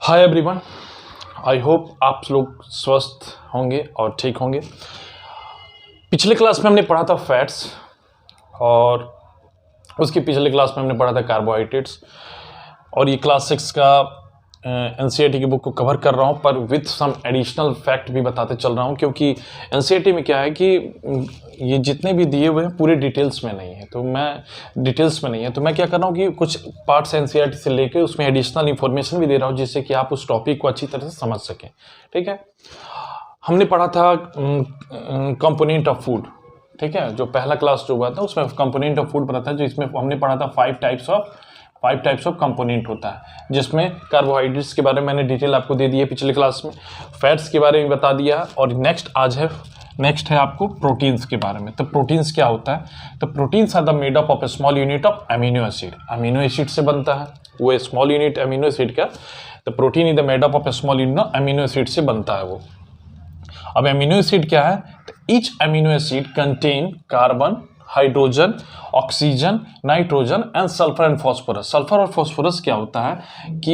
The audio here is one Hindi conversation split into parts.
हाय एवरीवन, आई होप आप लोग स्वस्थ होंगे और ठीक होंगे। पिछले क्लास में हमने पढ़ा था फैट्स और उसकी पिछले क्लास में हमने पढ़ा था कार्बोहाइड्रेट्स। और ये क्लास 6 का एनसीईआरटी की बुक को कवर कर रहा हूँ, पर विथ सम एडिशनल फैक्ट भी बताते चल रहा हूँ, क्योंकि एनसीईआरटी में क्या है कि ये जितने भी दिए हुए हैं पूरे डिटेल्स में नहीं है, तो मैं क्या कर रहा हूँ कि कुछ पार्ट्स एनसीईआरटी से लेके उसमें एडिशनल इन्फॉर्मेशन भी दे रहा हूँ, जिससे कि आप उस टॉपिक को अच्छी तरह से समझ सकें। ठीक है, हमने पढ़ा था कंपोनेंट ऑफ फूड। ठीक है, जो पहला क्लास जो हुआ था उसमें कंपोनेंट ऑफ फूड पढ़ा था, जो इसमें हमने पढ़ा था फाइव टाइप्स ऑफ कंपोनेंट होता है, जिसमें कार्बोहाइड्रेट्स के बारे में मैंने डिटेल आपको दे दी है पिछले क्लास में, फैट्स के बारे में बता दिया, और नेक्स्ट है आपको प्रोटीन्स के बारे में। तो प्रोटीन्स क्या होता है? तो proteins are the made up of a small unit of amino acid. Amino acid से बनता है वो स्मॉल यूनिट अमीनो एसिड का। तो protein is the made up of a small unit amino acid से बनता है वो। अब अमीनो एसिड क्या है? तो each amino acid contain carbon, hydrogen, oxygen, nitrogen and sulphur and phosphorus. Sulphur और फॉस्फोरस क्या होता है कि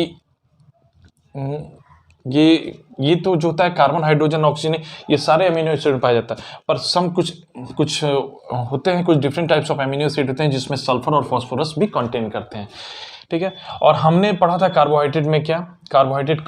ये तो जो होता है कार्बन, हाइड्रोजन, ऑक्सीजन, ये सारे अमीनो एसिड में पाया जाता है, पर सम कुछ होते हैं, कुछ different types of amino acid होते हैं जिसमें सल्फर और फॉस्फोरस भी कंटेन करते हैं। ठीक है, और हमने पढ़ा था कार्बोहाइड्रेट में क्या, कार्बोहाइड्रेट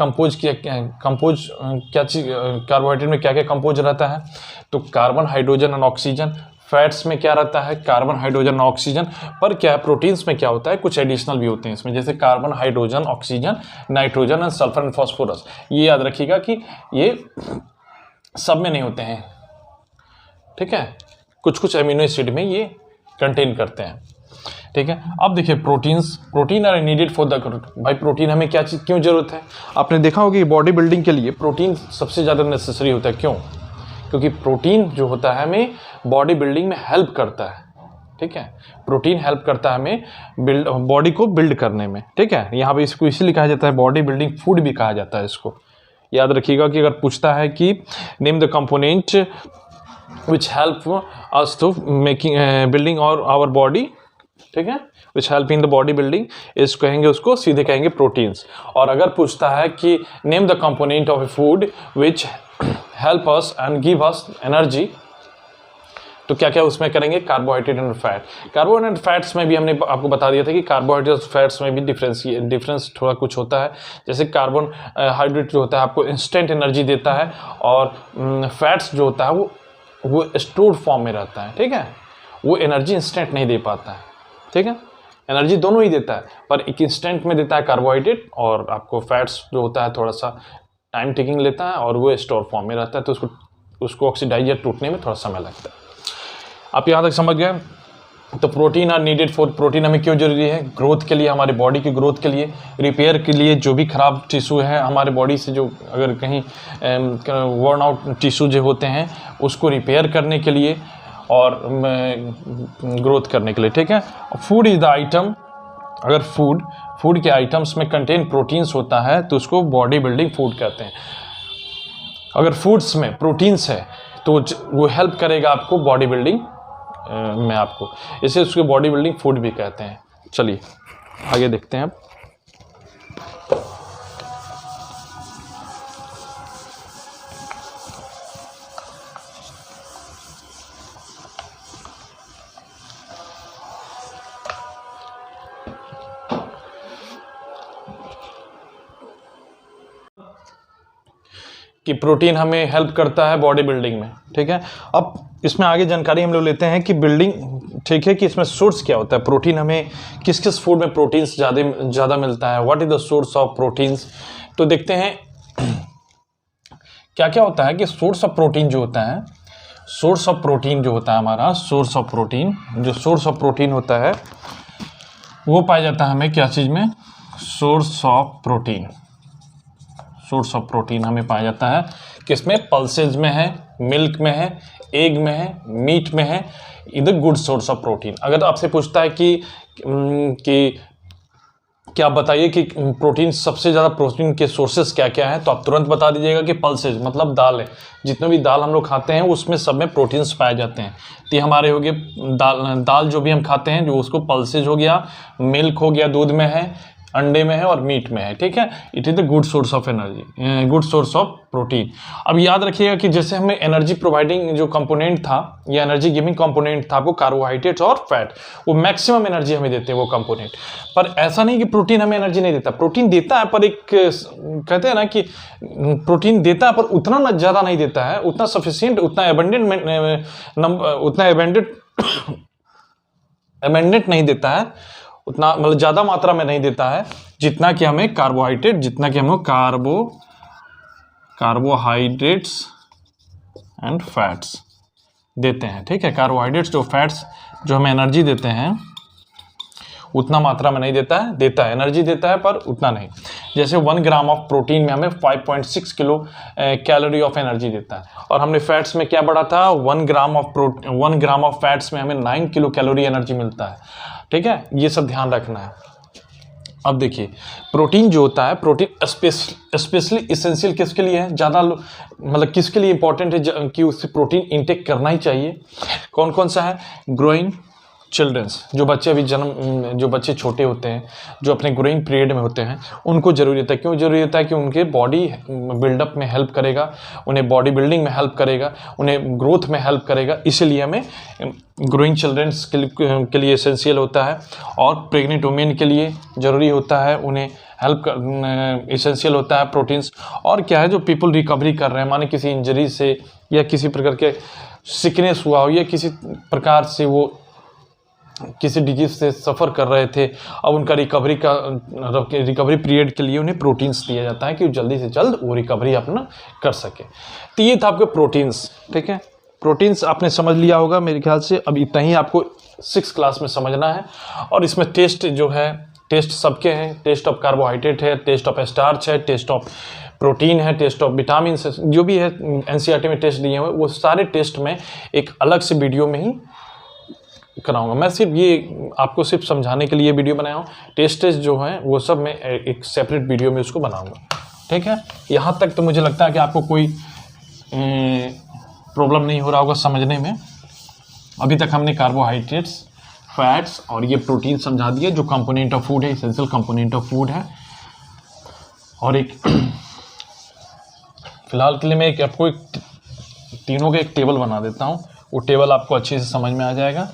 कार्बोहाइड्रेट में क्या क्या कंपोज रहता है? तो कार्बन, हाइड्रोजन और ऑक्सीजन। फैट्स में क्या रहता है? Carbon, hydrogen, oxygen. पर क्या प्रोटीन्स में क्या होता है? कुछ एडिशनल भी होते हैं इसमें, जैसे carbon, hydrogen, oxygen, nitrogen and sulphur and phosphorus. ये याद रखिएगा कि ये सब में नहीं होते हैं। ठीक है, कुछ अमीनो एसिड में ये कंटेन करते हैं। ठीक है, अब देखिए protein are needed for the growth. भाई प्रोटीन हमें क्या चीज़ क्यों जरूरत है? आपने देखा होगा कि बॉडी बिल्डिंग के लिए प्रोटीन सबसे ज़्यादा नेसेसरी होता है। क्यों? क्योंकि प्रोटीन जो होता है हमें बॉडी बिल्डिंग में हेल्प करता है। ठीक है, प्रोटीन हेल्प करता है हमें बॉडी को बिल्ड करने में। ठीक है, यहाँ पे इसको इसीलिए कहा जाता है बॉडी बिल्डिंग फूड भी कहा जाता है इसको। याद रखिएगा कि अगर पूछता है कि name the component which help us to making building और आवर बॉडी, ठीक है, which help in the body building, इस कहेंगे, उसको सीधे कहेंगे प्रोटीन्स। और अगर पूछता है कि name the component of A food which help us and give us energy, तो क्या क्या उसमें करेंगे? Carbohydrate and fat. Carbohydrate fats में भी हमने आपको बता दिया था कि कार्बोहाइड्रेट फैट्स में भी डिफरेंस थोड़ा कुछ होता है। जैसे कार्बन हाइड्रेट जो होता है आपको इंस्टेंट एनर्जी देता है, और फैट्स जो होता है वो स्टोर्ड फॉर्म में रहता है। ठीक है, वो एनर्जी इंस्टेंट नहीं दे पाता है। ठीक है, एनर्जी दोनों ही देता है, पर एक इंस्टेंट में देता है कार्बोहाइड्रेट, और आपको फैट्स जो होता है थोड़ा सा टाइम टेकिंग लेता है और वो स्टोर फॉर्म में रहता है, तो उसको ऑक्सीडाइज या टूटने में थोड़ा समय लगता है। आप यहाँ तक समझ गए? तो protein are needed for, protein हमें क्यों जरूरी है? ग्रोथ के लिए, हमारे बॉडी की ग्रोथ के लिए, रिपेयर के लिए, जो भी खराब टिश्यू है हमारे बॉडी से, जो अगर कहीं वर्न आउट टिश्यू जो होते हैं उसको रिपेयर करने के लिए और ग्रोथ करने के लिए। ठीक है, फूड इज द आइटम, अगर फूड के आइटम्स में कंटेन प्रोटीन्स होता है तो उसको बॉडी बिल्डिंग फूड कहते हैं। अगर फूड्स में प्रोटीन्स है तो वो हेल्प करेगा आपको बॉडी बिल्डिंग में, आपको, इसे उसको बॉडी बिल्डिंग फूड भी कहते हैं। चलिए आगे देखते हैं। कि प्रोटीन हमें हेल्प करता है बॉडी बिल्डिंग में। ठीक है, अब इसमें आगे जानकारी हम लोग लेते हैं कि बिल्डिंग, ठीक है, कि इसमें सोर्स क्या होता है, प्रोटीन हमें किस किस फूड में प्रोटीन्स ज़्यादा मिलता है, what is the source of proteins. तो देखते हैं क्या क्या होता है कि सोर्स ऑफ प्रोटीन जो होता है, हमारा सोर्स ऑफ प्रोटीन होता है वो पाया जाता है हमें क्या चीज़ में? सोर्स ऑफ प्रोटीन हमें पाया जाता है किसमें? पल्सेज में है, मिल्क में है, एग में है, मीट में है। इधर गुड सोर्स ऑफ प्रोटीन। अगर आपसे पूछता है कि क्या बताइए कि प्रोटीन, सबसे ज़्यादा प्रोटीन के सोर्सेज क्या क्या हैं, तो आप तुरंत बता दीजिएगा कि पल्सेज, मतलब दाल है। जितने भी दाल हम लोग खाते हैं उसमें सब में प्रोटीन्स पाए जाते हैं। तो ये हमारे हो गए दाल जो भी हम खाते हैं, जो उसको पल्सेज हो गया, मिल्क हो गया, दूध में है, अंडे में है और मीट में है, ठीक है। It is the good source of energy, good source of protein. अब याद रखिएगा कि जैसे हमें एनर्जी प्रोवाइडिंग जो कंपोनेंट था या एनर्जी गिविंग कंपोनेंट था वो कार्बोहाइड्रेट्स और फैट, वो मैक्सिमम एनर्जी हमें देते हैं वो कंपोनेंट। पर ऐसा नहीं कि प्रोटीन हमें एनर्जी नहीं देता, प्रोटीन देता है, पर एक कहते हैं ना कि प्रोटीन देता है पर उतना ज़्यादा नहीं देता है, उतना सफिशियंट, उतना एबंडेंट नहीं देता है, उतना मतलब ज़्यादा मात्रा में नहीं देता है जितना कि हमें कार्बोहाइड्रेट, जितना कि हमें कार्बोहाइड्रेट्स एंड फैट्स देते हैं, ठीक है। कार्बोहाइड्रेट्स जो फैट्स जो हमें एनर्जी देते हैं उतना मात्रा में नहीं देता है, एनर्जी देता है पर उतना नहीं। जैसे 1 ग्राम ऑफ प्रोटीन में हमें 5.6 किलो कैलोरी ऑफ एनर्जी देता है, और हमने फैट्स में क्या पढ़ा था, 1 ग्राम ऑफ फैट्स में हमें 9 किलो कैलोरी एनर्जी मिलता है, ठीक है। ये सब ध्यान रखना है। अब देखिए प्रोटीन जो होता है, प्रोटीन स्पेशली इसेंशियल किसके लिए है, ज़्यादा मतलब किसके लिए इंपॉर्टेंट है कि उससे प्रोटीन इंटेक करना ही चाहिए। कौन कौन सा है, ग्रोइंग चिल्ड्रंस, जो बच्चे अभी जो बच्चे छोटे होते हैं, जो अपने ग्रोइंग पीरियड में होते हैं, उनको ज़रूरी होता है। क्यों ज़रूरी होता है कि उनके बॉडी बिल्डअप में हेल्प करेगा, उन्हें बॉडी बिल्डिंग में हेल्प करेगा, उन्हें ग्रोथ में हेल्प करेगा, इसीलिए हमें ग्रोइंग चिल्ड्रंस के लिए एसेंशियल होता है। और प्रेग्नेंट वुमेन के लिए ज़रूरी होता है, उन्हें हेल्प एसेंशियल होता है प्रोटीन्स। और क्या है, जो पीपल रिकवरी कर रहे हैं, माने किसी इंजरी से या किसी प्रकार के सिकनेस हुआ हो या किसी प्रकार से वो किसी डिजीज से सफ़र कर रहे थे, अब उनका रिकवरी पीरियड के लिए उन्हें प्रोटीन्स दिया जाता है कि जल्दी से जल्द वो रिकवरी अपना कर सके। तो ये था आपके प्रोटीन्स, ठीक है। प्रोटीन्स आपने समझ लिया होगा मेरे ख्याल से। अब इतना ही आपको 6th क्लास में समझना है। और इसमें टेस्ट जो है, टेस्ट सबके हैं, टेस्ट ऑफ कार्बोहाइड्रेट है, टेस्ट ऑफ स्टार्च है, टेस्ट ऑफ प्रोटीन है, टेस्ट ऑफ विटामिन है, जो भी है NCERT में टेस्ट दिए हुए, वो सारे टेस्ट में एक अलग से वीडियो में ही कराऊंगा। मैं सिर्फ ये आपको सिर्फ समझाने के लिए वीडियो बनाया हूँ। टेस्ट जो हैं वो सब मैं एक सेपरेट वीडियो में उसको बनाऊंगा, ठीक है। यहाँ तक तो मुझे लगता है कि आपको कोई प्रॉब्लम नहीं हो रहा होगा समझने में। अभी तक हमने कार्बोहाइड्रेट्स, फैट्स और ये प्रोटीन समझा दिया, जो कंपोनेंट ऑफ फूड है, एसेंशियल कंपोनेंट ऑफ फूड है। और एक फिलहाल के लिए मैं आपको तीनों का एक टेबल बना देता हूँ, वो टेबल आपको अच्छे से समझ में आ जाएगा।